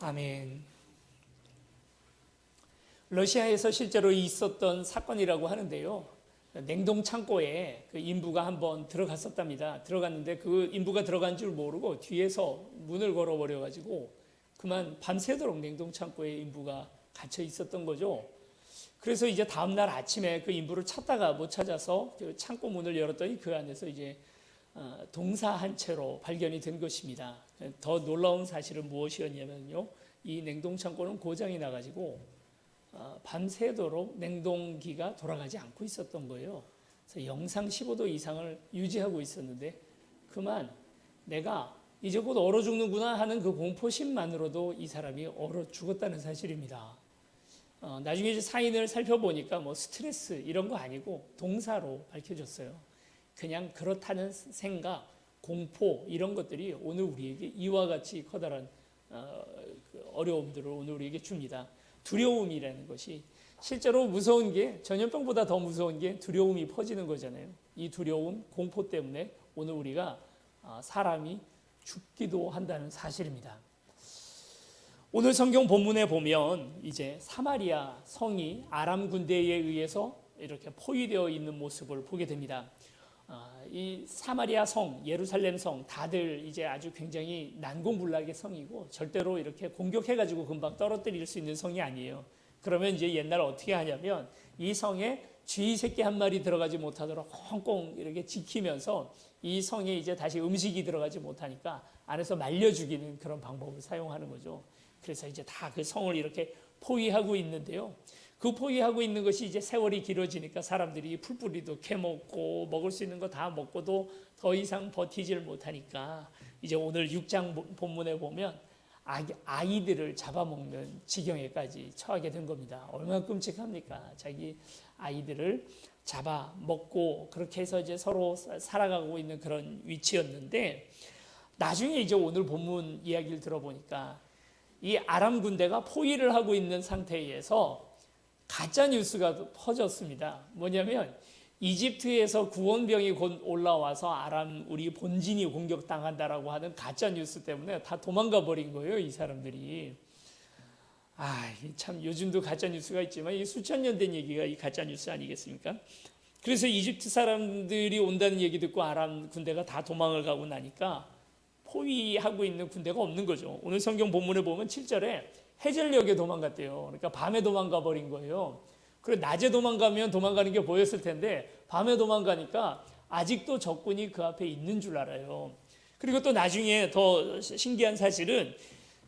아멘. 러시아에서 실제로 있었던 사건이라고 하는데요. 냉동 창고에 그 인부가 한번 들어갔었답니다. 들어갔는데 그 인부가 들어간 줄 모르고 뒤에서 문을 걸어버려가지고 그만 밤새도록 냉동 창고에 인부가 갇혀 있었던 거죠. 그래서 이제 다음날 아침에 그 인부를 찾다가 못 찾아서 그 창고 문을 열었더니 그 안에서 이제 동사한 채로 발견이 된 것입니다. 더 놀라운 사실은 무엇이었냐면요. 이 냉동 창고는 고장이 나가지고 밤새도록 냉동기가 돌아가지 않고 있었던 거예요. 그래서 영상 15도 이상을 유지하고 있었는데 그만 내가 이제 곧 얼어 죽는구나 하는 그 공포심만으로도 이 사람이 얼어 죽었다는 사실입니다. 나중에 이제 사인을 살펴보니까 뭐 스트레스 이런 거 아니고 동사로 밝혀졌어요. 그냥 그렇다는 생각, 공포 이런 것들이 오늘 우리에게 이와 같이 커다란 어려움들을 오늘 우리에게 줍니다. 두려움이라는 것이 실제로 무서운 게 전염병보다 더 무서운 게 두려움이 퍼지는 거잖아요. 이 두려움, 공포 때문에 오늘 우리가 사람이 죽기도 한다는 사실입니다. 오늘 성경 본문에 보면 이제 사마리아 성이 아람 군대에 의해서 이렇게 포위되어 있는 모습을 보게 됩니다. 이 사마리아 성, 예루살렘 성 다들 이제 아주 굉장히 난공불락의 성이고 절대로 이렇게 공격해가지고 금방 떨어뜨릴 수 있는 성이 아니에요. 그러면 이제 옛날 어떻게 하냐면 이 성에 쥐 새끼 한 마리 들어가지 못하도록 꽁꽁 이렇게 지키면서 이 성에 이제 다시 음식이 들어가지 못하니까 안에서 말려 죽이는 그런 방법을 사용하는 거죠. 그래서 이제 다 그 성을 이렇게 포위하고 있는데요. 그 포위하고 있는 것이 이제 세월이 길어지니까 사람들이 풀뿌리도 캐먹고 먹을 수 있는 거 다 먹고도 더 이상 버티질 못하니까 이제 오늘 6장 본문에 보면 아이들을 잡아먹는 지경에까지 처하게 된 겁니다. 얼마나 끔찍합니까? 자기 아이들을 잡아먹고 그렇게 해서 이제 서로 살아가고 있는 그런 위치였는데 나중에 이제 오늘 본문 이야기를 들어보니까 이 아람 군대가 포위를 하고 있는 상태에서 가짜 뉴스가 퍼졌습니다. 뭐냐면 이집트에서 구원병이 곧 올라와서 아람 우리 본진이 공격당한다라고 하는 가짜 뉴스 때문에 다 도망가 버린 거예요, 이 사람들이. 참 요즘도 가짜 뉴스가 있지만 이 수천 년 된 얘기가 이 가짜 뉴스 아니겠습니까? 그래서 이집트 사람들이 온다는 얘기 듣고 아람 군대가 다 도망을 가고 나니까 포위하고 있는 군대가 없는 거죠. 오늘 성경 본문에 보면 7절에 해질녘에 도망갔대요. 그러니까 밤에 도망가 버린 거예요. 그리고 낮에 도망가면 도망가는 게 보였을 텐데 밤에 도망가니까 아직도 적군이 그 앞에 있는 줄 알아요. 그리고 또 나중에 더 신기한 사실은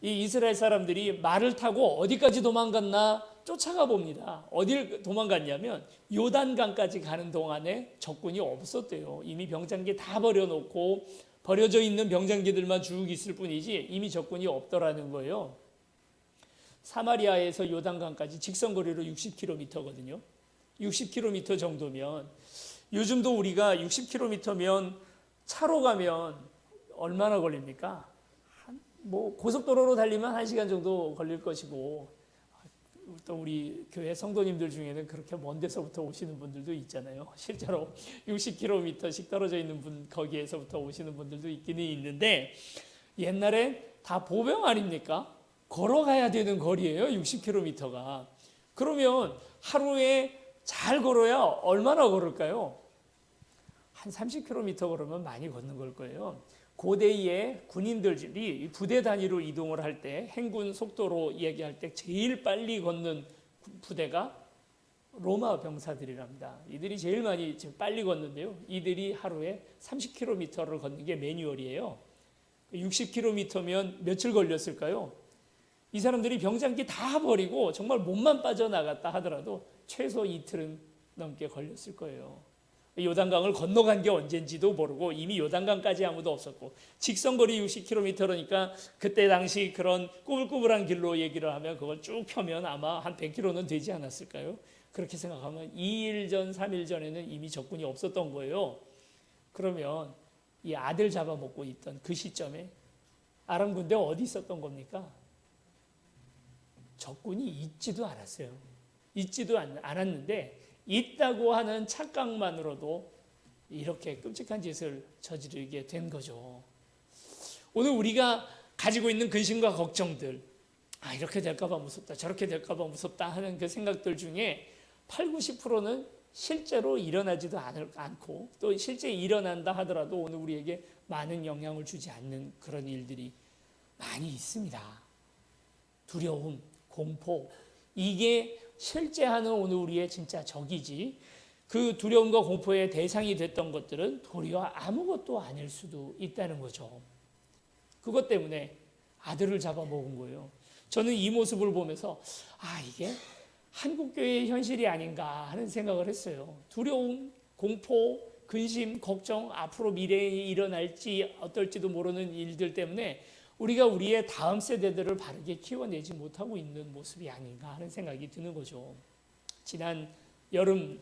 이 이스라엘 사람들이 말을 타고 어디까지 도망갔나 쫓아가 봅니다. 어딜 도망갔냐면 요단강까지 가는 동안에 적군이 없었대요. 이미 병장기 다 버려놓고 버려져 있는 병장기들만 쭉 있을 뿐이지 이미 적군이 없더라는 거예요. 사마리아에서 요단강까지 직선거리로 60km거든요. 60km 정도면 요즘도 우리가 60km면 차로 가면 얼마나 걸립니까? 뭐 고속도로로 달리면 1시간 정도 걸릴 것이고 또 우리 교회 성도님들 중에는 그렇게 먼 데서부터 오시는 분들도 있잖아요. 실제로 60km씩 떨어져 있는 분 거기에서부터 오시는 분들도 있기는 있는데 옛날에 다 보병 아닙니까? 걸어가야 되는 거리예요. 60km가. 그러면 하루에 잘 걸어야 얼마나 걸을까요? 한 30km 걸으면 많이 걷는 걸 거예요. 고대의 군인들이 부대 단위로 이동을 할 때 행군 속도로 이야기할 때 제일 빨리 걷는 부대가 로마 병사들이랍니다. 이들이 제일 많이 지금 빨리 걷는데요. 이들이 하루에 30km를 걷는 게 매뉴얼이에요. 60km면 며칠 걸렸을까요? 이 사람들이 병장기 다 버리고 정말 몸만 빠져나갔다 하더라도 최소 이틀은 넘게 걸렸을 거예요. 요단강을 건너간 게 언젠지도 모르고 이미 요단강까지 아무도 없었고 직선거리 60km니까 그때 당시 그런 꾸불꾸불한 길로 얘기를 하면 그걸 쭉 펴면 아마 한 100km는 되지 않았을까요? 그렇게 생각하면 2일 전, 3일 전에는 이미 적군이 없었던 거예요. 그러면 이 아들 잡아먹고 있던 그 시점에 아람 군대가 어디 있었던 겁니까? 적군이 있지도 않았어요. 있지도 않았는데 있다고 하는 착각만으로도 이렇게 끔찍한 짓을 저지르게 된 거죠. 오늘 우리가 가지고 있는 근심과 걱정들 이렇게 될까봐 무섭다, 저렇게 될까봐 무섭다 하는 그 생각들 중에 8, 90%는 실제로 일어나지도 않고 또 실제 일어난다 하더라도 오늘 우리에게 많은 영향을 주지 않는 그런 일들이 많이 있습니다. 두려움, 공포, 이게 실제 하는 오늘 우리의 진짜 적이지, 그 두려움과 공포의 대상이 됐던 것들은 도리어 아무것도 아닐 수도 있다는 거죠. 그것 때문에 아들을 잡아먹은 거예요. 저는 이 모습을 보면서 이게 한국교회의 현실이 아닌가 하는 생각을 했어요. 두려움, 공포, 근심, 걱정, 앞으로 미래에 일어날지 어떨지도 모르는 일들 때문에 우리가 우리의 다음 세대들을 바르게 키워내지 못하고 있는 모습이 아닌가 하는 생각이 드는 거죠. 지난 여름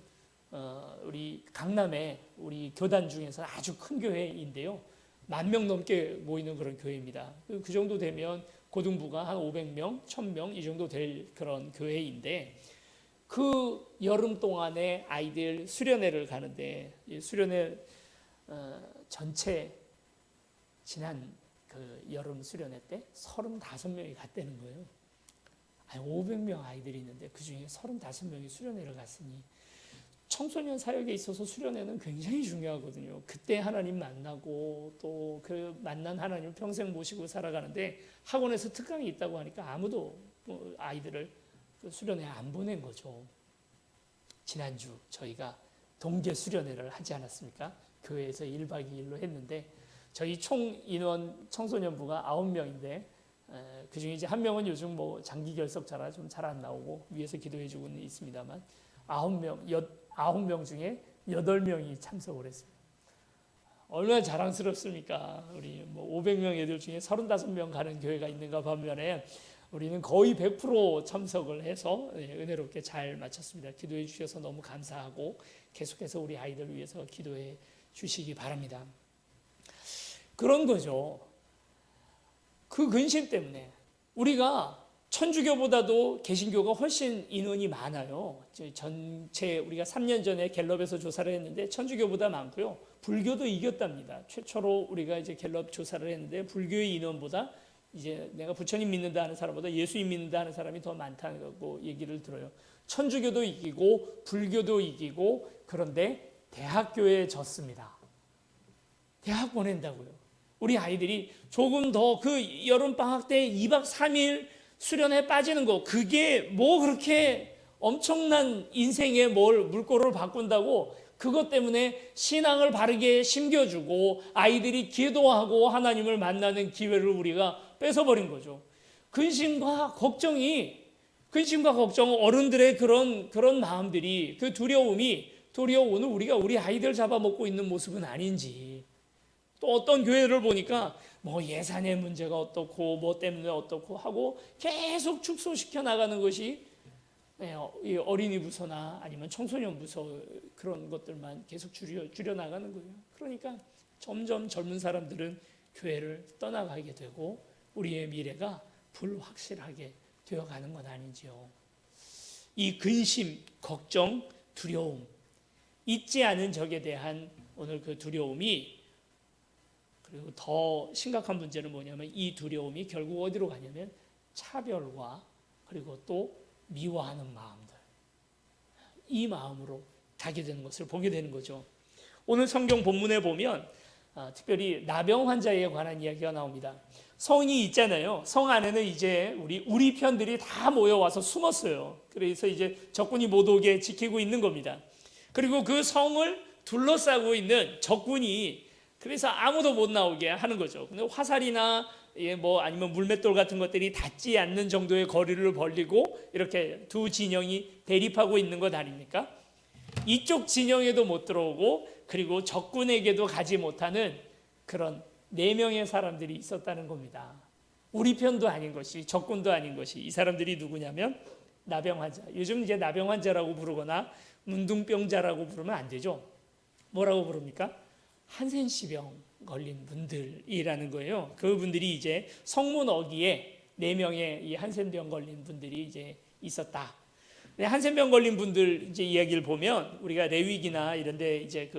우리 강남에 우리 교단 중에서 아주 큰 교회인데요. 10,000명 넘게 모이는 그런 교회입니다. 그 정도 되면 고등부가 한 500명, 1,000명 이 정도 될 그런 교회인데, 그 여름 동안에 아이들 수련회를 가는데, 수련회 전체 지난 그 여름 수련회 때 35명이 갔다는 거예요. 500명 아이들이 있는데 그 중에 35명이 수련회를 갔으니, 청소년 사역에 있어서 수련회는 굉장히 중요하거든요. 그때 하나님 만나고 또 그 만난 하나님을 평생 모시고 살아가는데, 학원에서 특강이 있다고 하니까 아무도 아이들을 수련회 안 보낸 거죠. 지난주 저희가 동계 수련회를 하지 않았습니까? 교회에서 1박 2일로 했는데, 저희 총 인원 청소년부가 9명인데 그 중에 이제 한 명은 요즘 장기 결석자라 좀 잘 안 나오고 위에서 기도해 주고는 있습니다만, 9명 중에 8명이 참석을 했습니다. 얼마나 자랑스럽습니까? 우리 500명 애들 중에 35명 가는 교회가 있는가 반면에 우리는 거의 100% 참석을 해서 은혜롭게 잘 마쳤습니다. 기도해 주셔서 너무 감사하고 계속해서 우리 아이들 위해서 기도해 주시기 바랍니다. 그런 거죠. 그 근심 때문에 우리가 천주교보다도 개신교가 훨씬 인원이 많아요. 전체 우리가 3년 전에 갤럽에서 조사를 했는데 천주교보다 많고요. 불교도 이겼답니다. 최초로 우리가 이제 갤럽 조사를 했는데 불교의 인원보다 이제 내가 부처님 믿는다 하는 사람보다 예수님 믿는다 하는 사람이 더 많다고 얘기를 들어요. 천주교도 이기고 불교도 이기고, 그런데 대학교에 졌습니다. 대학 보낸다고요. 우리 아이들이 조금 더 그 여름방학 때 2박 3일 수련회 빠지는 거, 그게 그렇게 엄청난 인생의 물꼬를 바꾼다고 그것 때문에 신앙을 바르게 심겨주고 아이들이 기도하고 하나님을 만나는 기회를 우리가 뺏어버린 거죠. 근심과 걱정, 어른들의 그런 마음들이, 그 두려움이 도리어 오늘 우리가 우리 아이들 잡아먹고 있는 모습은 아닌지. 또 어떤 교회를 보니까 예산의 문제가 어떻고 때문에 어떻고 하고 계속 축소시켜 나가는 것이 어린이 부서나 아니면 청소년 부서, 그런 것들만 계속 줄여 나가는 거예요. 그러니까 점점 젊은 사람들은 교회를 떠나가게 되고 우리의 미래가 불확실하게 되어가는 건 아닌지요. 이 근심, 걱정, 두려움, 잊지 않은 적에 대한 오늘 그 두려움이, 그리고 더 심각한 문제는 뭐냐면 이 두려움이 결국 어디로 가냐면 차별과 그리고 또 미워하는 마음들, 이 마음으로 가게 되는 것을 보게 되는 거죠. 오늘 성경 본문에 보면 특별히 나병 환자에 관한 이야기가 나옵니다. 성이 있잖아요. 성 안에는 이제 우리 편들이 다 모여와서 숨었어요. 그래서 이제 적군이 못 오게 지키고 있는 겁니다. 그리고 그 성을 둘러싸고 있는 적군이, 그래서 아무도 못 나오게 하는 거죠. 근데 화살이나 아니면 물맷돌 같은 것들이 닿지 않는 정도의 거리를 벌리고 이렇게 두 진영이 대립하고 있는 것 아닙니까? 이쪽 진영에도 못 들어오고 그리고 적군에게도 가지 못하는 그런 4명의 사람들이 있었다는 겁니다. 우리 편도 아닌 것이, 적군도 아닌 것이, 이 사람들이 누구냐면 나병 환자. 요즘 이제 나병 환자라고 부르거나 문둥병자라고 부르면 안 되죠. 뭐라고 부릅니까? 한센시병 걸린 분들이라는 거예요. 그분들이 이제 성문 어귀에 4명의 이 한센병 걸린 분들이 이제 있었다. 한센병 걸린 분들 이제 이야기를 보면 우리가 레위기나 이런데 이제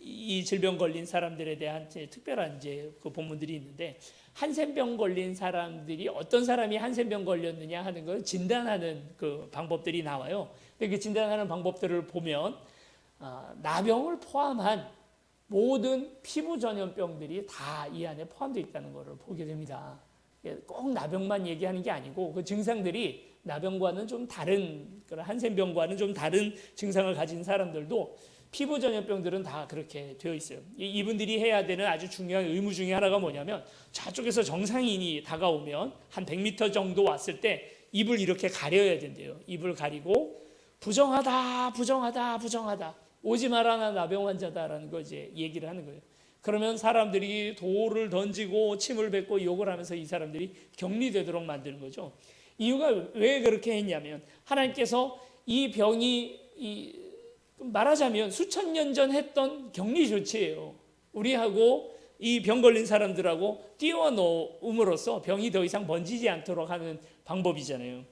이 질병 걸린 사람들에 대한 이제 특별한 이제 그 본문들이 있는데 한센병 걸린 사람들이 어떤 사람이 한센병 걸렸느냐 하는 걸 진단하는 그 방법들이 나와요. 근데 그 진단하는 방법들을 보면 나병을 포함한 모든 피부 전염병들이 다 이 안에 포함되어 있다는 것을 보게 됩니다. 꼭 나병만 얘기하는 게 아니고 그 증상들이 나병과는 좀 다른, 한센병과는 좀 다른 증상을 가진 사람들도 피부 전염병들은 다 그렇게 되어 있어요. 이분들이 해야 되는 아주 중요한 의무 중에 하나가 뭐냐면 저쪽에서 정상인이 다가오면 한 100m 정도 왔을 때 입을 이렇게 가려야 된대요. 입을 가리고 부정하다, 부정하다, 부정하다. 오지 마라, 나 나병 환자다라는 거 이제 얘기를 하는 거예요. 그러면 사람들이 돌을 던지고 침을 뱉고 욕을 하면서 이 사람들이 격리되도록 만드는 거죠. 이유가 왜 그렇게 했냐면 하나님께서 이 병이 말하자면 수천 년 전 했던 격리 조치예요. 우리하고 이 병 걸린 사람들하고 띄워놓음으로써 병이 더 이상 번지지 않도록 하는 방법이잖아요.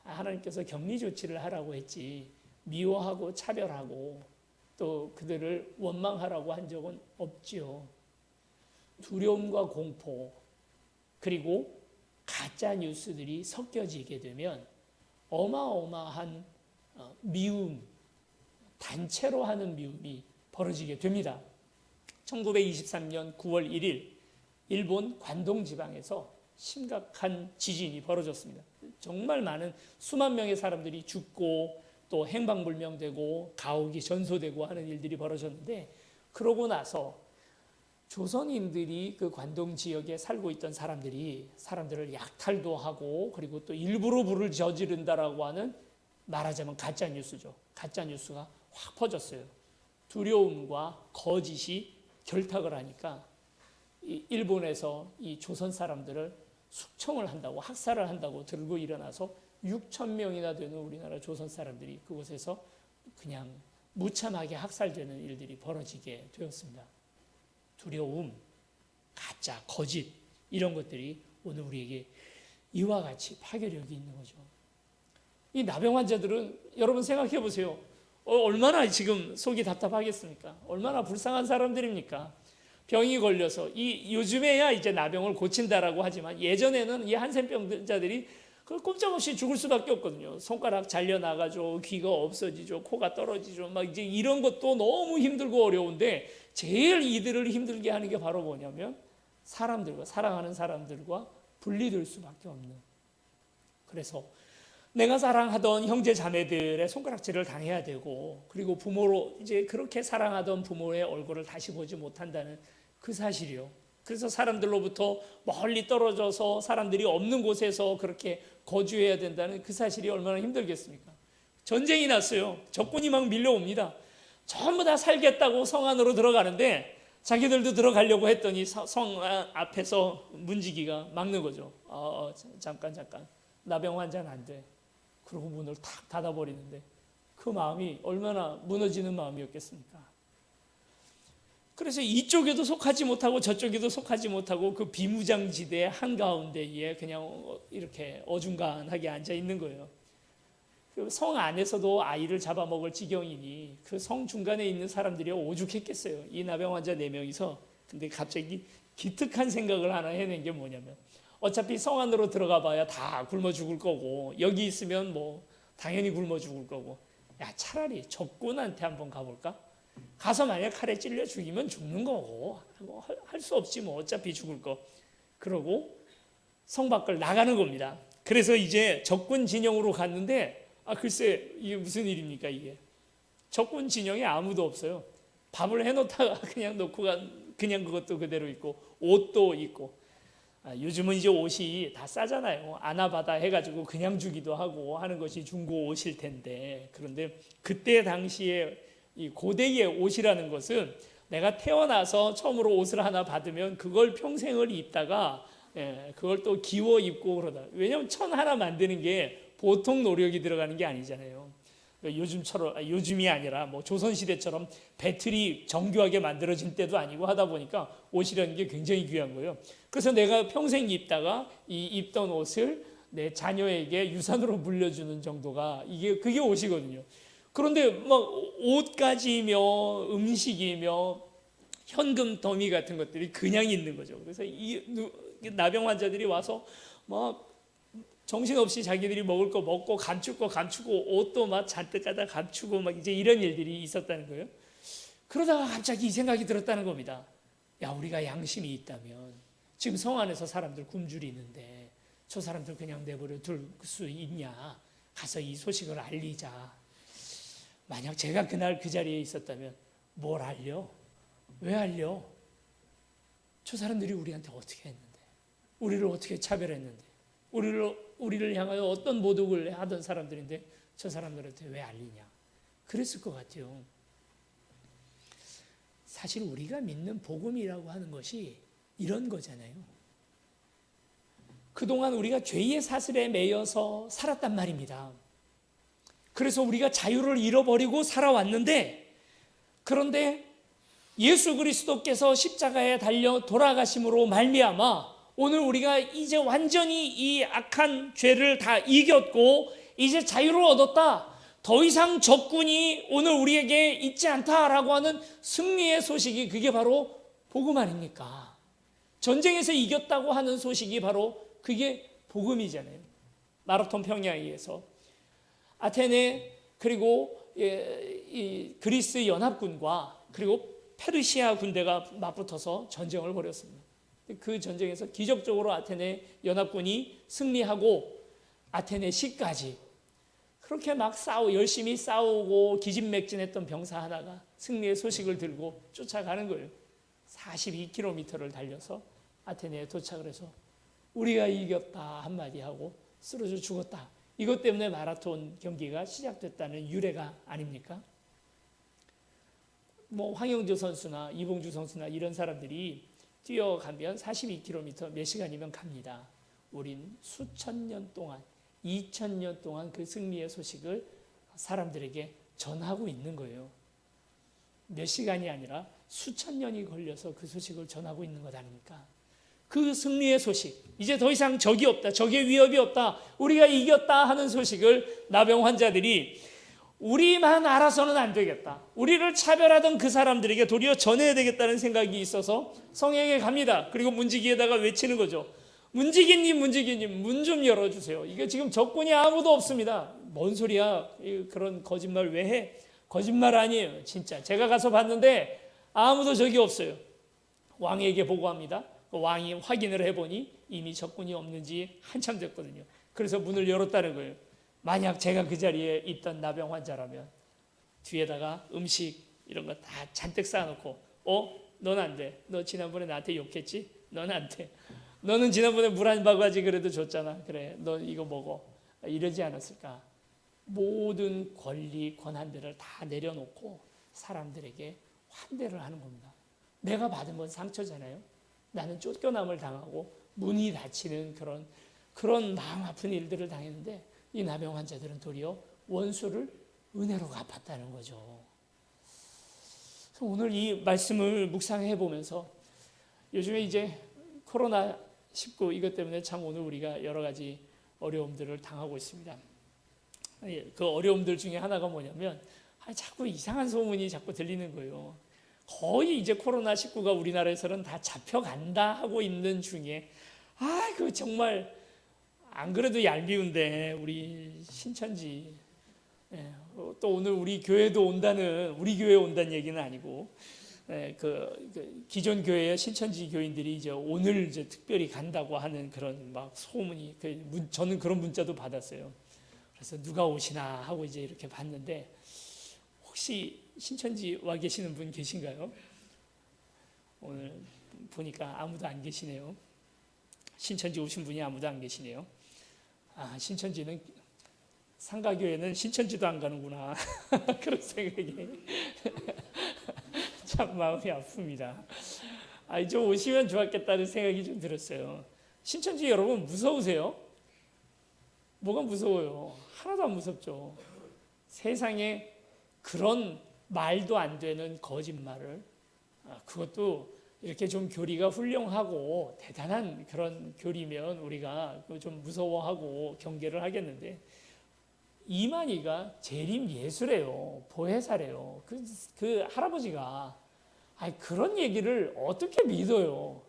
하나님께서 격리 조치를 하라고 했지 미워하고 차별하고 또 그들을 원망하라고 한 적은 없지요. 두려움과 공포 그리고 가짜 뉴스들이 섞여지게 되면 어마어마한 미움, 단체로 하는 미움이 벌어지게 됩니다. 1923년 9월 1일 일본 관동 지방에서 심각한 지진이 벌어졌습니다. 정말 많은 수만 명의 사람들이 죽고 또 행방불명되고 가옥이 전소되고 하는 일들이 벌어졌는데 그러고 나서 조선인들이 그 관동 지역에 살고 있던 사람들을 약탈도 하고 그리고 또 일부러 불을 저지른다라고 하는 말하자면 가짜 뉴스죠. 가짜 뉴스가 확 퍼졌어요. 두려움과 거짓이 결탁을 하니까 일본에서 이 조선 사람들을 숙청을 한다고 학살을 한다고 들고 일어나서 6천 명이나 되는 우리나라 조선 사람들이 그곳에서 그냥 무참하게 학살되는 일들이 벌어지게 되었습니다. 두려움, 가짜, 거짓 이런 것들이 오늘 우리에게 이와 같이 파괴력이 있는 거죠. 이 나병 환자들은 여러분 생각해 보세요. 얼마나 지금 속이 답답하겠습니까? 얼마나 불쌍한 사람들입니까? 병이 걸려서 요즘에야 이제 나병을 고친다라고 하지만 예전에는 이 한센병자들이 꼼짝없이 죽을 수밖에 없거든요. 손가락 잘려나가죠, 귀가 없어지죠, 코가 떨어지죠. 막 이제 이런 것도 너무 힘들고 어려운데 제일 이들을 힘들게 하는 게 바로 뭐냐면 사람들과 사랑하는 사람들과 분리될 수밖에 없는. 그래서 내가 사랑하던 형제 자매들의 손가락질을 당해야 되고 그리고 부모로 이제 그렇게 사랑하던 부모의 얼굴을 다시 보지 못한다는 그 사실이요. 그래서 사람들로부터 멀리 떨어져서 사람들이 없는 곳에서 그렇게 거주해야 된다는 그 사실이 얼마나 힘들겠습니까? 전쟁이 났어요. 적군이 막 밀려옵니다. 전부 다 살겠다고 성 안으로 들어가는데 자기들도 들어가려고 했더니 성 앞에서 문지기가 막는 거죠. 잠깐 나병 환자는 안 돼. 그러고 문을 탁 닫아버리는데 그 마음이 얼마나 무너지는 마음이었겠습니까? 그래서 이쪽에도 속하지 못하고 저쪽에도 속하지 못하고 그 비무장지대 한가운데에 그냥 이렇게 어중간하게 앉아 있는 거예요. 성 안에서도 아이를 잡아먹을 지경이니 그 성 중간에 있는 사람들이 오죽했겠어요. 이 나병 환자 4명이서. 근데 갑자기 기특한 생각을 하나 해낸 게 뭐냐면 어차피 성 안으로 들어가 봐야 다 굶어 죽을 거고 여기 있으면 뭐 당연히 굶어 죽을 거고 야 차라리 적군한테 한번 가볼까? 가서 만약 칼에 찔려 죽이면 죽는 거고 뭐 할 수 없지 뭐 어차피 죽을 거. 그러고 성 밖을 나가는 겁니다. 그래서 이제 적군 진영으로 갔는데 글쎄 이게 무슨 일입니까 이게. 적군 진영에 아무도 없어요. 밥을 해놓다가 그냥 놓고 그냥 그것도 그대로 있고 옷도 있고 요즘은 이제 옷이 다 싸잖아요. 아나바다 해가지고 그냥 주기도 하고 하는 것이 중고 옷일 텐데 그런데 그때 당시에 이 고대의 옷이라는 것은 내가 태어나서 처음으로 옷을 하나 받으면 그걸 평생을 입다가 그걸 또 기워 입고 그러다. 왜냐하면 천 하나 만드는 게 보통 노력이 들어가는 게 아니잖아요. 요즘이 아니라 뭐 조선시대처럼 배틀이 정교하게 만들어진 때도 아니고 하다 보니까 옷이라는 게 굉장히 귀한 거예요. 그래서 내가 평생 입다가 이 입던 옷을 내 자녀에게 유산으로 물려주는 정도가 그게 옷이거든요. 그런데 막 옷가지며 음식이며 현금 더미 같은 것들이 그냥 있는 거죠. 그래서 이 나병 환자들이 와서 막 정신없이 자기들이 먹을 거 먹고 감출 거 감추고 옷도 막 잔뜩 갖다 감추고 막 이제 이런 일들이 있었다는 거예요. 그러다가 갑자기 이 생각이 들었다는 겁니다. 야, 우리가 양심이 있다면 지금 성 안에서 사람들 굶주리는데 저 사람들 그냥 내버려 둘 수 있냐? 가서 이 소식을 알리자. 만약 제가 그날 그 자리에 있었다면 뭘 알려? 왜 알려? 저 사람들이 우리한테 어떻게 했는데? 우리를 어떻게 차별했는데? 우리를 향하여 어떤 모독을 하던 사람들인데 저 사람들한테 왜 알리냐? 그랬을 것 같아요. 사실 우리가 믿는 복음이라고 하는 것이 이런 거잖아요. 그동안 우리가 죄의 사슬에 매여서 살았단 말입니다. 그래서 우리가 자유를 잃어버리고 살아왔는데, 그런데 예수 그리스도께서 십자가에 달려 돌아가심으로 말미암아 오늘 우리가 이제 완전히 이 악한 죄를 다 이겼고 이제 자유를 얻었다. 더 이상 적군이 오늘 우리에게 있지 않다라고 하는 승리의 소식이 그게 바로 복음 아닙니까? 전쟁에서 이겼다고 하는 소식이 바로 그게 복음이잖아요. 마라톤 평야에서 아테네 그리고 이 그리스 연합군과 그리고 페르시아 군대가 맞붙어서 전쟁을 벌였습니다. 그 전쟁에서 기적적으로 아테네 연합군이 승리하고 아테네 시까지 그렇게 막 열심히 싸우고 기진맥진했던 병사 하나가 승리의 소식을 들고 쫓아가는 거예요. 42km를 달려서 아테네에 도착을 해서 우리가 이겼다 한마디 하고 쓰러져 죽었다. 이것 때문에 마라톤 경기가 시작됐다는 유래가 아닙니까? 뭐 황영조 선수나 이봉주 선수나 이런 사람들이 뛰어가면 42km 몇 시간이면 갑니다. 우린 수천 년 동안 2000년 동안 그 승리의 소식을 사람들에게 전하고 있는 거예요. 몇 시간이 아니라 수천 년이 걸려서 그 소식을 전하고 있는 것 아닙니까? 그 승리의 소식, 이제 더 이상 적이 없다, 적의 위협이 없다, 우리가 이겼다 하는 소식을 나병 환자들이 우리만 알아서는 안 되겠다, 우리를 차별하던 그 사람들에게 도리어 전해야 되겠다는 생각이 있어서 성에게 갑니다. 그리고 문지기에다가 외치는 거죠. 문지기님 문 좀 열어주세요. 이게 지금 적군이 아무도 없습니다. 뭔 소리야, 그런 거짓말 왜 해? 거짓말 아니에요. 진짜 제가 가서 봤는데 아무도 적이 없어요. 왕에게 보고합니다. 왕이 확인을 해보니 이미 적군이 없는지 한참 됐거든요. 그래서 문을 열었다는 거예요. 만약 제가 그 자리에 있던 나병 환자라면 뒤에다가 음식 이런 거 다 잔뜩 쌓아놓고 넌 안 돼. 너 지난번에 나한테 욕했지? 넌 안 돼. 너는 지난번에 물 한 바가지 그래도 줬잖아. 그래, 너 이거 먹어. 이러지 않았을까? 모든 권리, 권한들을 다 내려놓고 사람들에게 환대를 하는 겁니다. 내가 받은 건 상처잖아요. 나는 쫓겨남을 당하고 문이 닫히는 그런 마음 아픈 일들을 당했는데 이 나병 환자들은 도리어 원수를 은혜로 갚았다는 거죠. 그래서 오늘 이 말씀을 묵상해 보면서 요즘에 이제 코로나19 이것 때문에 참 오늘 우리가 여러 가지 어려움들을 당하고 있습니다. 그 어려움들 중에 하나가 뭐냐면 자꾸 이상한 소문이 자꾸 들리는 거예요. 거의 이제 코로나19가 우리나라에서는 다 잡혀간다 하고 있는 중에 그 정말 안 그래도 얄미운데 우리 신천지 또 오늘 우리 교회도 우리 교회 온다는 얘기는 아니고 그 기존 교회의 신천지 교인들이 이제 오늘 이제 특별히 간다고 하는 그런 막 소문이 저는 그런 문자도 받았어요. 그래서 누가 오시나 하고 이제 이렇게 봤는데 혹시 신천지 와 계시는 분 계신가요? 오늘 보니까 아무도 안 계시네요. 신천지 오신 분이 아무도 안 계시네요. 신천지는 상가교회는 신천지도 안 가는구나. 그런 생각이 참 마음이 아픕니다. 좀 오시면 좋았겠다는 생각이 좀 들었어요. 신천지 여러분 무서우세요? 뭐가 무서워요? 하나도 안 무섭죠. 세상에 그런 말도 안 되는 거짓말을 그것도 이렇게 좀 교리가 훌륭하고 대단한 그런 교리면 우리가 좀 무서워하고 경계를 하겠는데, 이만희가 재림 예수래요. 보혜사래요. 그 할아버지가 그런 얘기를 어떻게 믿어요?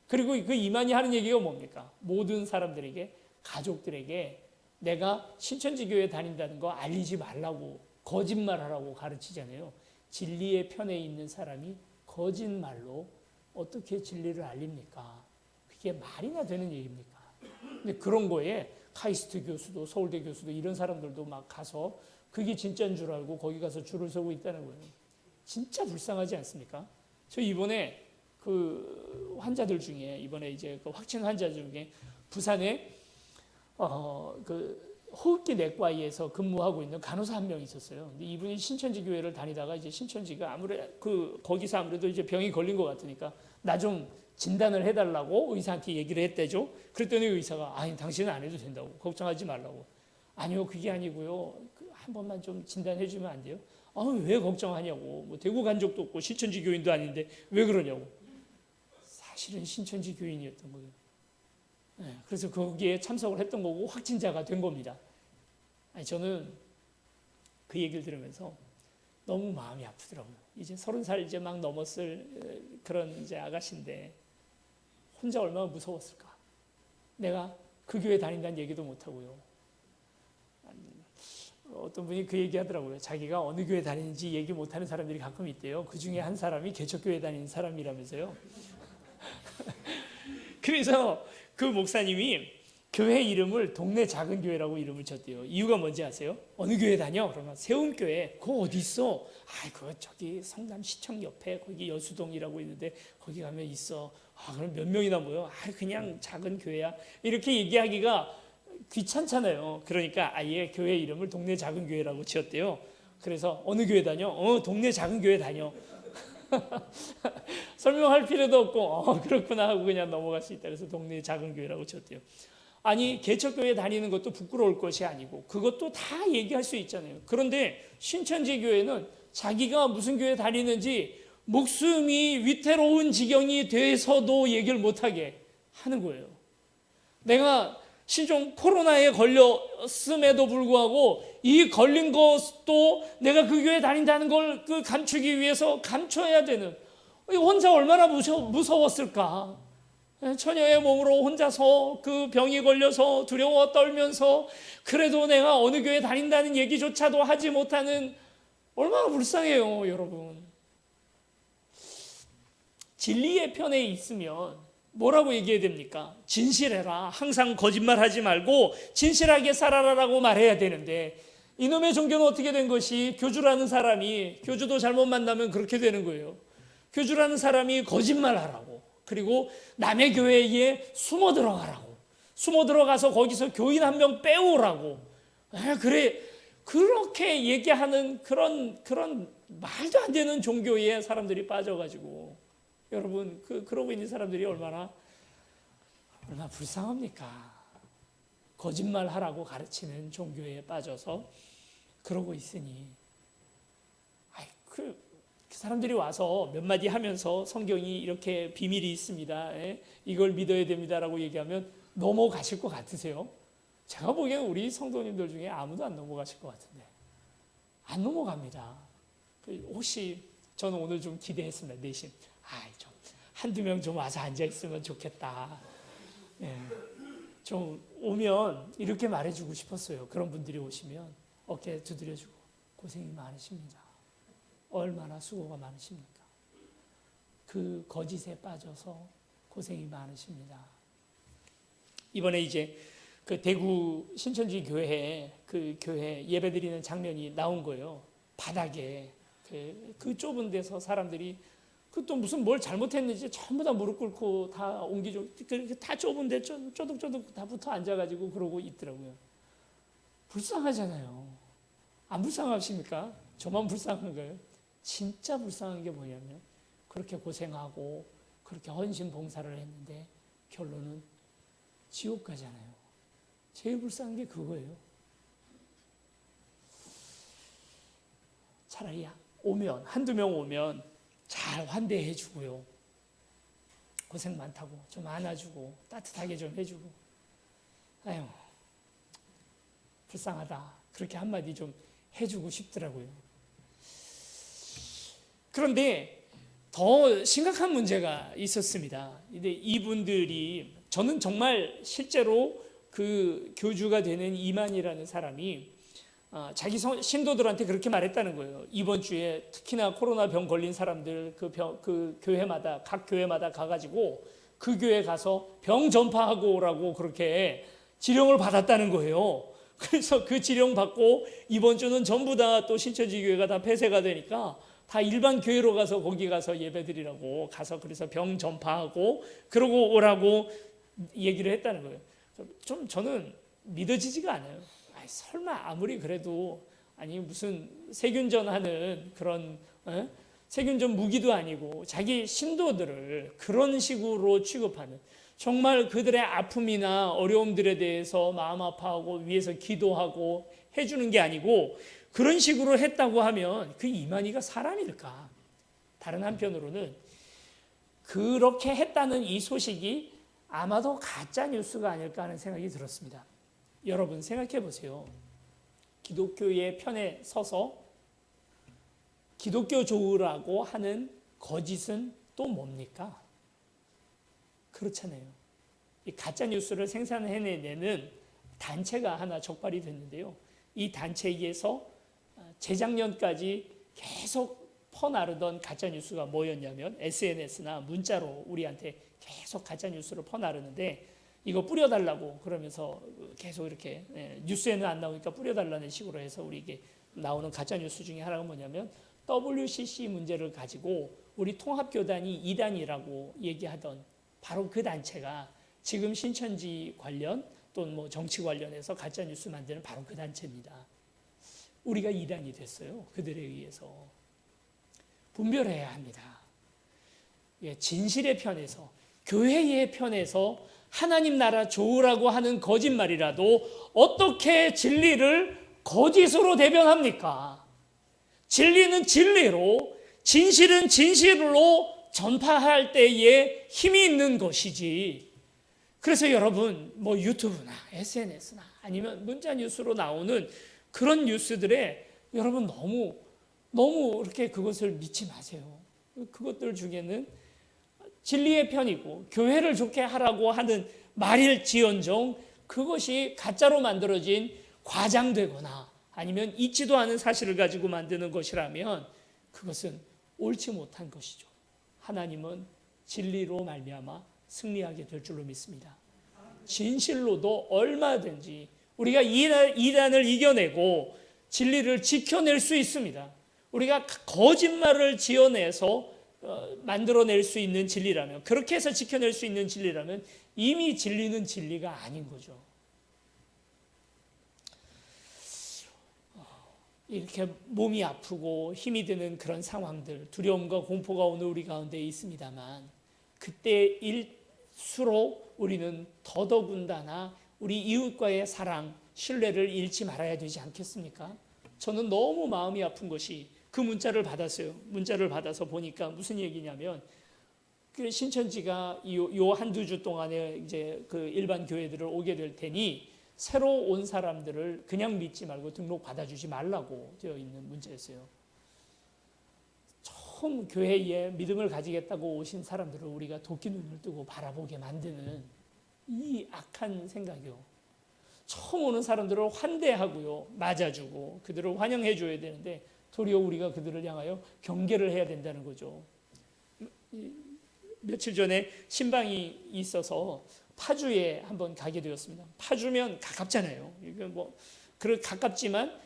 그리고 그 이만희 하는 얘기가 뭡니까? 모든 사람들에게, 가족들에게 내가 신천지 교회 다닌다는 거 알리지 말라고, 거짓말하라고 가르치잖아요. 진리의 편에 있는 사람이 거짓말로 어떻게 진리를 알립니까? 그게 말이나 되는 얘기입니까? 근데 그런 거에 카이스트 교수도 서울대 교수도 이런 사람들도 막 가서 그게 진짜인 줄 알고 거기 가서 줄을 서고 있다는 거예요. 진짜 불쌍하지 않습니까? 저 이번에 그 환자들 중에, 이번에 이제 그 확진 환자 중에 부산에 그 호흡기 내과에서 근무하고 있는 간호사 한 명 있었어요. 근데 이분이 신천지 교회를 다니다가 이제 신천지가 거기서 아무래도 이제 병이 걸린 것 같으니까 나 좀 진단을 해달라고 의사한테 얘기를 했대죠. 그랬더니 의사가 아니 당신은 안 해도 된다고, 걱정하지 말라고. 아니요, 그게 아니고요. 한 번만 좀 진단해 주면 안 돼요? 왜 걱정하냐고. 뭐 대구 간 적도 없고 신천지 교인도 아닌데 왜 그러냐고. 사실은 신천지 교인이었던 거예요. 네, 그래서 거기에 참석을 했던 거고 확진자가 된 겁니다. 저는 그 얘기를 들으면서 너무 마음이 아프더라고요. 이제 30살 이제 막 넘었을 그런 이제 아가씨인데 혼자 얼마나 무서웠을까. 내가 그 교회 다닌다는 얘기도 못 하고요. 어떤 분이 그 얘기 하더라고요. 자기가 어느 교회 다니는지 얘기 못하는 사람들이 가끔 있대요. 그 중에 한 사람이 개척교회 다니는 사람이라면서요. 그래서 그 목사님이 교회 이름을 동네 작은 교회라고 이름을 쳤대요. 이유가 뭔지 아세요? 어느 교회 다녀? 그러면 세움교회. 그거 어디 있어? 그거 저기 성남시청 옆에 거기 여수동이라고 있는데 거기 가면 있어. 그럼 몇 명이나 모여? 그냥 작은 교회야. 이렇게 얘기하기가 귀찮잖아요. 그러니까 아예 교회 이름을 동네 작은 교회라고 지었대요. 그래서 어느 교회 다녀? 동네 작은 교회 다녀. 설명할 필요도 없고 그렇구나 하고 그냥 넘어갈 수 있다. 그래서 동네 작은 교회라고 지었대요. 아니 개척교회 다니는 것도 부끄러울 것이 아니고 그것도 다 얘기할 수 있잖아요. 그런데 신천지 교회는 자기가 무슨 교회 다니는지 목숨이 위태로운 지경이 돼서도 얘기를 못하게 하는 거예요. 내가 신종 코로나에 걸렸음에도 불구하고 이 걸린 것도 내가 그 교회 다닌다는 걸 감추기 위해서 감춰야 되는, 혼자 얼마나 무서웠을까. 처녀의 몸으로 혼자서 그 병이 걸려서 두려워 떨면서 그래도 내가 어느 교회 다닌다는 얘기조차도 하지 못하는, 얼마나 불쌍해요, 여러분. 진리의 편에 있으면 뭐라고 얘기해야 됩니까? 진실해라. 항상 거짓말하지 말고 진실하게 살아라라고 말해야 되는데, 이놈의 종교는 어떻게 된 것이, 교주라는 사람이, 교주도 잘못 만나면 그렇게 되는 거예요. 교주라는 사람이 거짓말하라고, 그리고 남의 교회에 숨어 들어가라고, 숨어 들어가서 거기서 교인 한 명 빼오라고, 그래 그렇게 얘기하는 그런 말도 안 되는 종교에 사람들이 빠져가지고, 여러분 그러고 있는 사람들이 얼마나 불쌍합니까? 거짓말하라고 가르치는 종교에 빠져서 그러고 있으니, 그 사람들이 와서 몇 마디 하면서 성경이 이렇게 비밀이 있습니다, 이걸 믿어야 됩니다라고 얘기하면 넘어가실 것 같으세요? 제가 보기에는 우리 성도님들 중에 아무도 안 넘어가실 것 같은데, 안 넘어갑니다. 혹시 저는 오늘 좀 기대했습니다. 내심 좀 한두 명 좀 와서 앉아 있으면 좋겠다. 좀 오면 이렇게 말해주고 싶었어요. 그런 분들이 오시면 어깨 두드려주고, 고생이 많으십니다. 얼마나 수고가 많으십니까? 그 거짓에 빠져서 고생이 많으십니다. 이번에 이제 그 대구 신천지 교회에 그 교회 예배드리는 장면이 나온 거예요. 바닥에 그 좁은 데서 사람들이 또 무슨 뭘 잘못했는지 전부 다 무릎 꿇고 다 다 좁은데 쪼득쪼득 다 붙어 앉아가지고 그러고 있더라고요. 불쌍하잖아요. 안 불쌍하십니까? 저만 불쌍한 거예요? 진짜 불쌍한 게 뭐냐면, 그렇게 고생하고 그렇게 헌신 봉사를 했는데 결론은 지옥 가잖아요. 제일 불쌍한 게 그거예요. 차라리 한두 명 오면 잘 환대해 주고요. 고생 많다고 좀 안아주고 따뜻하게 좀 해주고, 아유 불쌍하다 그렇게 한마디 좀 해주고 싶더라고요. 그런데 더 심각한 문제가 있었습니다. 근데 이분들이, 저는 정말 실제로 그 교주가 되는 이만이라는 사람이 자기 신도들한테 그렇게 말했다는 거예요. 이번 주에 특히나 코로나 병 걸린 사람들 그 교회마다, 각 교회마다 가가지고 그 교회 가서 병 전파하고 오라고 그렇게 지령을 받았다는 거예요. 그래서 그 지령 받고 이번 주는 전부 다 또 신천지 교회가 다 폐쇄가 되니까 다 일반 교회로 가서 거기 가서 예배드리라고 가서 그래서 병 전파하고 그러고 오라고 얘기를 했다는 거예요. 좀 저는 믿어지지가 않아요. 아이, 설마 아무리 그래도, 아니 무슨 세균전 하는 그런 세균전 무기도 아니고 자기 신도들을 그런 식으로 취급하는, 정말 그들의 아픔이나 어려움들에 대해서 마음 아파하고 위해서 기도하고 해주는 게 아니고 그런 식으로 했다고 하면 그 이만희가 사람일까? 다른 한편으로는 그렇게 했다는 이 소식이 아마도 가짜 뉴스가 아닐까 하는 생각이 들었습니다. 여러분 생각해 보세요. 기독교의 편에 서서 기독교 좋으라고 하는 거짓은 또 뭡니까? 그렇잖아요. 이 가짜 뉴스를 생산해내는 단체가 하나 적발이 됐는데요. 이 단체에서 재작년까지 계속 퍼나르던 가짜 뉴스가 뭐였냐면 SNS나 문자로 우리한테 계속 가짜 뉴스를 퍼나르는데, 이거 뿌려달라고 그러면서 계속 이렇게 뉴스에는 안 나오니까 뿌려달라는 식으로 해서 우리에게 나오는 가짜 뉴스 중에 하나가 뭐냐면 WCC 문제를 가지고 우리 통합교단이 이단이라고 얘기하던 바로 그 단체가 지금 신천지 관련 또는 뭐 정치 관련해서 가짜 뉴스 만드는 바로 그 단체입니다. 우리가 이단이 됐어요. 그들에 의해서. 분별해야 합니다. 진실의 편에서, 교회의 편에서 하나님 나라 좋으라고 하는 거짓말이라도 어떻게 진리를 거짓으로 대변합니까? 진리는 진리로, 진실은 진실로 전파할 때에 힘이 있는 것이지. 그래서 여러분 뭐 유튜브나 SNS나 아니면 문자 뉴스로 나오는 그런 뉴스들에 여러분 너무 이렇게 그것을 믿지 마세요. 그것들 중에는 진리의 편이고 교회를 좋게 하라고 하는 말일지언정 그것이 가짜로 만들어진 과장되거나 아니면 있지도 않은 사실을 가지고 만드는 것이라면 그것은 옳지 못한 것이죠. 하나님은 진리로 말미암아 승리하게 될 줄로 믿습니다. 진실로도 얼마든지 우리가 이단을 이겨내고 진리를 지켜낼 수 있습니다. 우리가 거짓말을 지어내서 만들어낼 수 있는 진리라면, 그렇게 해서 지켜낼 수 있는 진리라면 이미 진리는 진리가 아닌 거죠. 이렇게 몸이 아프고 힘이 드는 그런 상황들, 두려움과 공포가 오늘 우리 가운데 있습니다만 그때일수록 우리는 더더군다나 우리 이웃과의 사랑, 신뢰를 잃지 말아야 되지 않겠습니까? 저는 너무 마음이 아픈 것이 그 문자를 받았어요. 문자를 받아서 보니까 무슨 얘기냐면 그 신천지가 요 한두 주 동안에 이제 그 일반 교회들을 오게 될 테니 새로 온 사람들을 그냥 믿지 말고 등록 받아주지 말라고 되어 있는 문제였어요. 처음 교회에 믿음을 가지겠다고 오신 사람들을 우리가 도끼 눈을 뜨고 바라보게 만드는 이 악한 생각이요. 처음 오는 사람들을 환대하고요, 맞아주고 그들을 환영해 줘야 되는데 도리어 우리가 그들을 향하여 경계를 해야 된다는 거죠. 며칠 전에 신방이 있어서 파주에 한번 가게 되었습니다. 파주면 가깝잖아요. 이게 뭐 가깝지만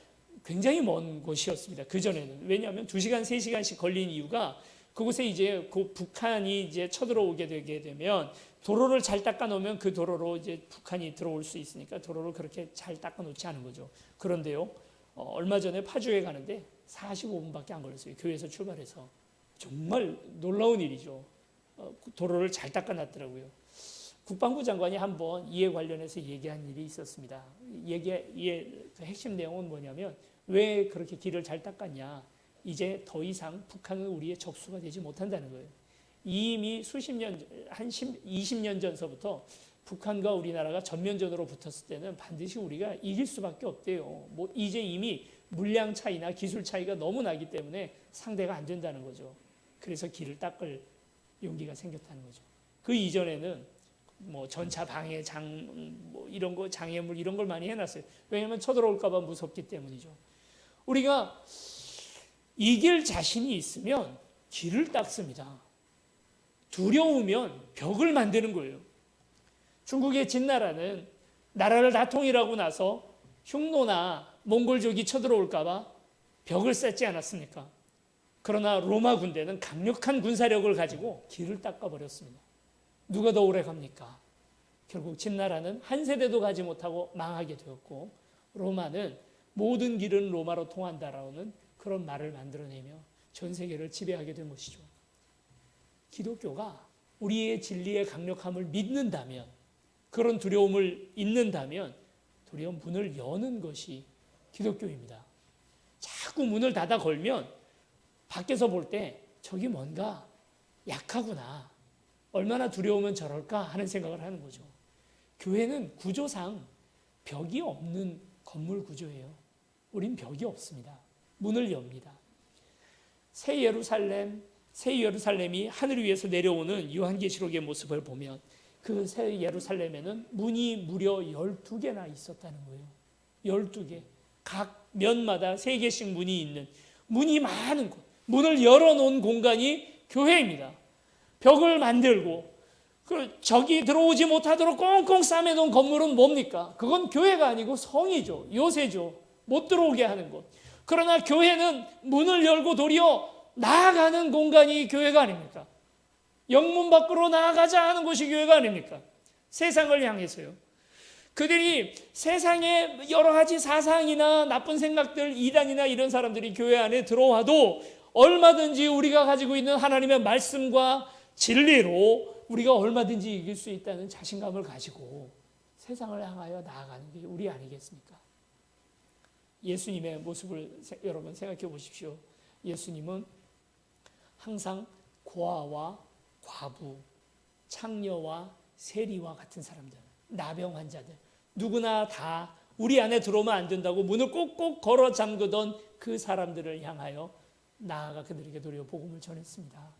굉장히 먼 곳이었습니다. 그 전에는. 왜냐하면 2시간, 3시간씩 걸린 이유가 그곳에 이제 그 북한이 이제 쳐들어오게 되게 되면 도로를 잘 닦아 놓으면 그 도로로 이제 북한이 들어올 수 있으니까 도로를 그렇게 잘 닦아 놓지 않은 거죠. 그런데요, 얼마 전에 파주에 가는데 45분밖에 안 걸렸어요. 교회에서 출발해서. 정말 놀라운 일이죠. 도로를 잘 닦아 놨더라고요. 국방부 장관이 한번 이에 관련해서 얘기한 일이 있었습니다. 그 핵심 내용은 뭐냐면 왜 그렇게 길을 잘 닦았냐. 이제 더 이상 북한은 우리의 적수가 되지 못한다는 거예요. 이미 수십 년, 한 20년 전서부터 북한과 우리나라가 전면전으로 붙었을 때는 반드시 우리가 이길 수밖에 없대요. 뭐 이제 이미 물량 차이나 기술 차이가 너무 나기 때문에 상대가 안 된다는 거죠. 그래서 길을 닦을 용기가 생겼다는 거죠. 그 이전에는 뭐 전차 방해 뭐 이런 거 장애물 이런 걸 많이 해놨어요. 왜냐하면 쳐들어올까봐 무섭기 때문이죠. 우리가 이길 자신이 있으면 길을 닦습니다. 두려우면 벽을 만드는 거예요. 중국의 진나라는 나라를 다 통일하고 나서 흉노나 몽골족이 쳐들어올까봐 벽을 쌓지 않았습니까? 그러나 로마 군대는 강력한 군사력을 가지고 길을 닦아버렸습니다. 누가 더 오래 갑니까? 결국 진나라는 한 세대도 가지 못하고 망하게 되었고, 로마는 모든 길은 로마로 통한다라는 그런 말을 만들어내며 전 세계를 지배하게 된 것이죠. 기독교가 우리의 진리의 강력함을 믿는다면, 그런 두려움을 잊는다면 도리어 문을 여는 것이 기독교입니다. 자꾸 문을 닫아 걸면 밖에서 볼 때 저기 뭔가 약하구나, 얼마나 두려우면 저럴까 하는 생각을 하는 거죠. 교회는 구조상 벽이 없는 건물 구조예요. 우린 벽이 없습니다. 문을 엽니다. 새 예루살렘이 하늘 위에서 내려오는 요한계시록의 모습을 보면 그 새 예루살렘에는 문이 무려 12개나 있었다는 거예요. 12개. 각 면마다 3개씩 문이 있는, 문이 많은 곳, 문을 열어놓은 공간이 교회입니다. 벽을 만들고 적이 들어오지 못하도록 꽁꽁 싸매놓은 건물은 뭡니까? 그건 교회가 아니고 성이죠. 요새죠. 못 들어오게 하는 곳. 그러나 교회는 문을 열고 도리어 나아가는 공간이 교회가 아닙니까? 영문 밖으로 나아가자 하는 것이 교회가 아닙니까? 세상을 향해서요. 그들이 세상에 여러 가지 사상이나 나쁜 생각들, 이단이나 이런 사람들이 교회 안에 들어와도 얼마든지 우리가 가지고 있는 하나님의 말씀과 진리로 우리가 얼마든지 이길 수 있다는 자신감을 가지고 세상을 향하여 나아가는 게 우리 아니겠습니까? 예수님의 모습을 여러분 생각해 보십시오. 예수님은 항상 고아와 과부, 창녀와 세리와 같은 사람들, 나병 환자들, 누구나 다 우리 안에 들어오면 안 된다고 문을 꼭꼭 걸어 잠그던 그 사람들을 향하여 나아가 그들에게 도리어 복음을 전했습니다.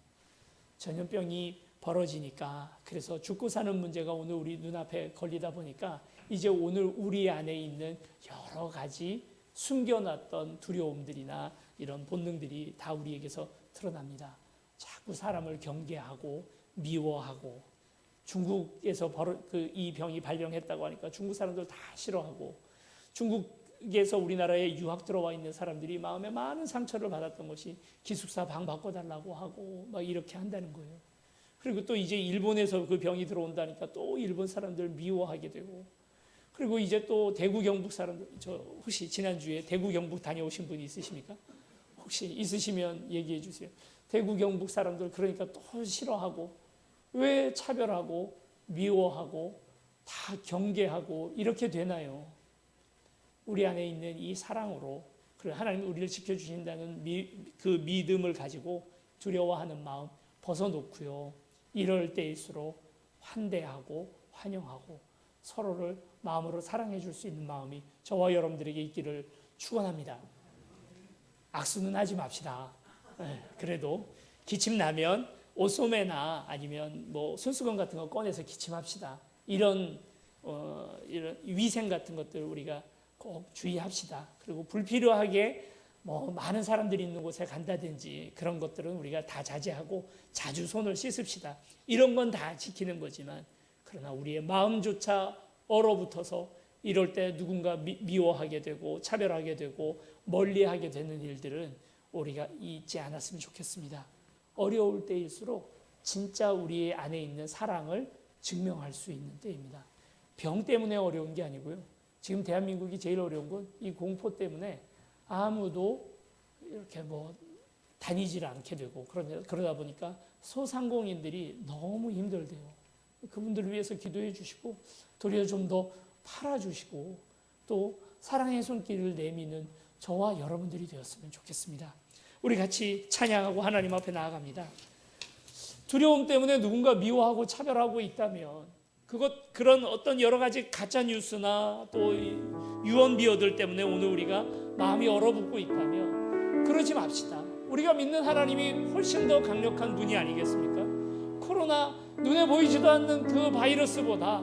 전염병이 벌어지니까, 그래서 죽고 사는 문제가 오늘 우리 눈앞에 걸리다 보니까 이제 오늘 우리 안에 있는 여러 가지 숨겨놨던 두려움들이나 이런 본능들이 다 우리에게서 드러납니다. 자꾸 사람을 경계하고 미워하고, 중국에서 이 병이 발병했다고 하니까 중국 사람들 다 싫어하고, 중국에서 우리나라에 유학 들어와 있는 사람들이 마음에 많은 상처를 받았던 것이 기숙사 방 바꿔달라고 하고 막 이렇게 한다는 거예요. 그리고 또 이제 일본에서 그 병이 들어온다니까 또 일본 사람들 미워하게 되고, 그리고 이제 또 대구 경북 사람들, 저 혹시 지난주에 대구 경북 다녀오신 분이 있으십니까? 혹시 있으시면 얘기해 주세요. 대구 경북 사람들 그러니까 또 싫어하고, 왜 차별하고 미워하고 다 경계하고 이렇게 되나요? 우리 안에 있는 이 사랑으로, 그리고 하나님이 우리를 지켜주신다는 그 믿음을 가지고 두려워하는 마음 벗어놓고요, 이럴 때일수록 환대하고 환영하고 서로를 마음으로 사랑해 줄 수 있는 마음이 저와 여러분들에게 있기를 축원합니다. 악수는 하지 맙시다. 그래도 기침 나면 옷소매나 아니면 뭐 손수건 같은 거 꺼내서 기침합시다. 이런 위생 같은 것들 우리가 꼭 주의합시다. 그리고 불필요하게 뭐 많은 사람들이 있는 곳에 간다든지 그런 것들은 우리가 다 자제하고 자주 손을 씻읍시다. 이런 건 다 지키는 거지만, 그러나 우리의 마음조차 얼어붙어서 이럴 때 누군가 미워하게 되고 차별하게 되고 멀리하게 되는 일들은 우리가 잊지 않았으면 좋겠습니다. 어려울 때일수록 진짜 우리 안에 있는 사랑을 증명할 수 있는 때입니다. 병 때문에 어려운 게 아니고요. 지금 대한민국이 제일 어려운 건 이 공포 때문에 아무도 이렇게 뭐 다니질 않게 되고, 그러다 보니까 소상공인들이 너무 힘들대요. 그분들을 위해서 기도해 주시고 도리어 좀 더 팔아주시고 또 사랑의 손길을 내미는 저와 여러분들이 되었으면 좋겠습니다. 우리 같이 찬양하고 하나님 앞에 나아갑니다. 두려움 때문에 누군가 미워하고 차별하고 있다면, 그런 어떤 여러 가지 가짜 뉴스나 또 유언 비어들 때문에 오늘 우리가 마음이 얼어붙고 있다면 그러지 맙시다. 우리가 믿는 하나님이 훨씬 더 강력한 분이 아니겠습니까? 코로나, 눈에 보이지도 않는 그 바이러스보다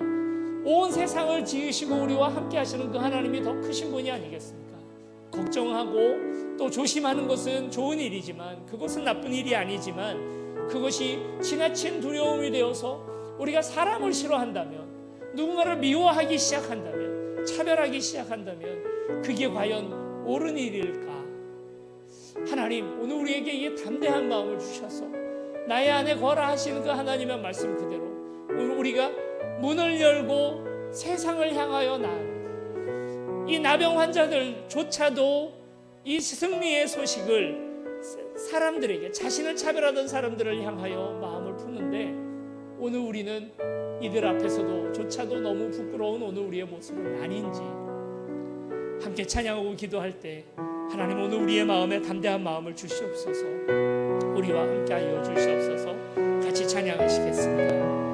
온 세상을 지으시고 우리와 함께 하시는 그 하나님이 더 크신 분이 아니겠습니까? 걱정하고 또 조심하는 것은 좋은 일이지만, 그것은 나쁜 일이 아니지만, 그것이 지나친 두려움이 되어서 우리가 사람을 싫어한다면, 누군가를 미워하기 시작한다면, 차별하기 시작한다면 그게 과연 옳은 일일까? 하나님, 오늘 우리에게 이 담대한 마음을 주셔서 나의 안에 거하라 하시는 그 하나님의 말씀 그대로 우리가 문을 열고 세상을 향하여 나아가는 이 나병 환자들조차도 이 승리의 소식을 사람들에게, 자신을 차별하던 사람들을 향하여 마음을 푸는데, 오늘 우리는 이들 앞에서도 조차도 너무 부끄러운 오늘 우리의 모습은 아닌지 함께 찬양하고 기도할 때 하나님, 오늘 우리의 마음에 담대한 마음을 주시옵소서. 우리와 함께 하여 주시옵소서. 같이 찬양하시겠습니다.